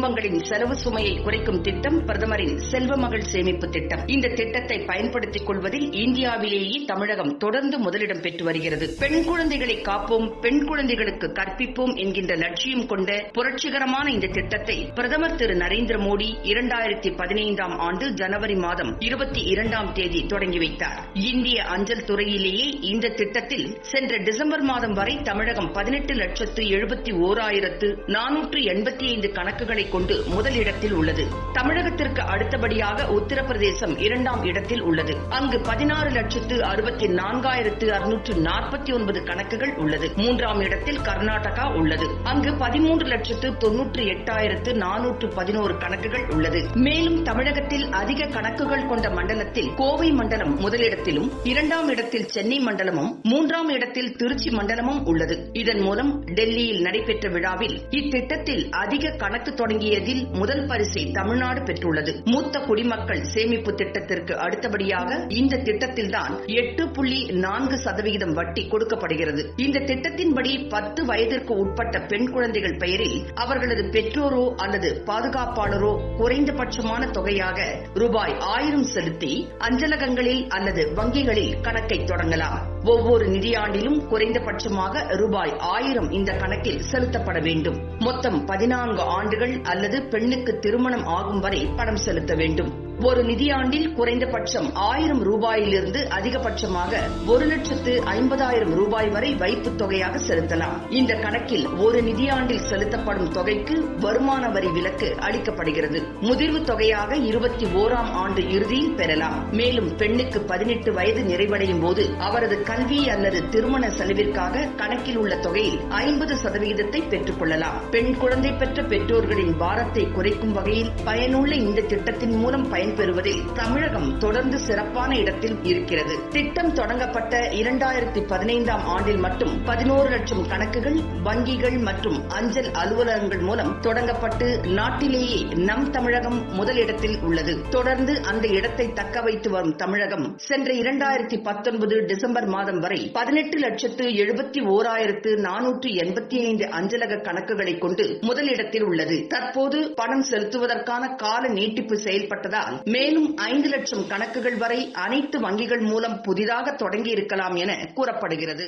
குடும்பங்களின் செலவு சுமையை குறைக்கும் திட்டம் பிரதமரின் செல்வ மகள் சேமிப்பு திட்டம். இந்த திட்டத்தை பயன்படுத்திக் கொள்வதில் இந்தியாவிலேயே தமிழகம் தொடர்ந்து முதலிடம் பெற்று வருகிறது. பெண் குழந்தைகளை காப்போம், பெண் குழந்தைகளுக்கு கற்பிப்போம் என்கின்ற லட்சியம் கொண்ட புரட்சிகரமான இந்த திட்டத்தை பிரதமர் திரு நரேந்திர மோடி 2015 ஆண்டு ஜனவரி மாதம் 22 தேதி தொடங்கி வைத்தார். இந்திய அஞ்சல் துறையிலேயே இந்த திட்டத்தில் சென்ற டிசம்பர் மாதம் வரை தமிழகம் 18,71,485 கணக்குகளை கொண்டு முதலிடத்தில் உள்ளது. தமிழகத்திற்கு அடுத்தபடியாக உத்தரப்பிரதேசம் 2ஆம் இடத்தில் உள்ளது. அங்கு 16,64,649 கணக்குகள் உள்ளது. 3ஆம் இடத்தில் கர்நாடகா உள்ளது. அங்கு 13,98,411 கணக்குகள் உள்ளது. மேலும் தமிழகத்தில் அதிக கணக்குகள் கொண்ட மண்டலத்தில் கோவை மண்டலம் முதலிடத்திலும், 2ஆம் இடத்தில் சென்னை மண்டலமும், 3ஆம் இடத்தில் திருச்சி மண்டலமும் உள்ளது. இதன் மூலம் டெல்லியில் நடைபெற்ற விழாவில் இத்திட்டத்தில் அதிக கணக்கு தொடங்கியதில் முதல் பரிசை தமிழ்நாடு பெற்றுள்ளது. மூத்த குடிமக்கள் சேமிப்பு திட்டத்திற்கு அடுத்தபடியாக இந்த திட்டத்தில்தான் 8.4% வட்டி கொடுக்கப்படுகிறது. இந்த திட்டத்தின்படி 10 வயதிற்கு உட்பட்ட பெண் குழந்தைகள் பெயரில் அவர்களது பெற்றோரோ அல்லது பாதுகாப்பாளரோ குறைந்தபட்சமான தொகையாக ரூபாய் 1000 செலுத்தி அஞ்சலகங்களில் அல்லது வங்கிகளில் கணக்கை தொடங்கலாம். ஒவ்வொரு நிதியாண்டிலும் குறைந்தபட்சமாக ரூபாய் 1000 இந்த கணக்கில் செலுத்தப்பட வேண்டும். மொத்தம் 14 ஆண்டுகள் அல்லது பெண்ணுக்கு திருமணம் ஆகும் வரை பணம் செலுத்த வேண்டும். ஒரு நிதியாண்டில் குறைந்தபட்சம் 1000 ரூபாயிலிருந்து அதிகபட்சமாக 1,50,000 ரூபாய் வரை வைப்பு தொகையாக செலுத்தலாம். இந்த கணக்கில் ஒரு நிதியாண்டில் செலுத்தப்படும் தொகைக்கு வருமான வரி விலக்கு அளிக்கப்படுகிறது. முதிர்வு தொகையாக 21ஆம் ஆண்டு இறுதியில் பெறலாம். மேலும் பெண்ணுக்கு 18 வயது நிறைவடையும் போது அவரது கல்வி அல்லது திருமண செலவிற்காக கணக்கில் உள்ள தொகையில் 50% பெற்றுக் கொள்ளலாம். பெண் குழந்தை பெற்ற பெற்றோர்களின் பாரத்தை குறைக்கும் வகையில் பயனுள்ள இந்த திட்டத்தின் மூலம் பயன்பெறுவதில் தமிழகம் தொடர்ந்து சிறப்பான இடத்தில் இருக்கிறது. திட்டம் தொடங்கப்பட்ட 2015ஆம் ஆண்டில் மட்டும் 11 லட்சம் கணக்குகள் வங்கிகள் மற்றும் அஞ்சல் அலுவலகங்கள் மூலம் தொடங்கப்பட்டு நாட்டிலேயே நம் தமிழகம் முதலிடத்தில் உள்ளது. தொடர்ந்து அந்த இடத்தை தக்க வைத்து வரும் தமிழகம் சென்ற 2019 டிசம்பர் மாதம் வரை 18,71,485 அஞ்சலக கணக்குகளை கொண்டு முதலிடத்தில் உள்ளது. தற்போது பணம் செலுத்துவதற்கான கால நீட்டிப்பு செயல்பட்டதால் மேலும் 5 லட்சம் கணக்குகள் வரை அனைத்து வங்கிகள் மூலம் புதிதாக தொடங்கி இருக்கலாம் என கூறப்படுகிறது.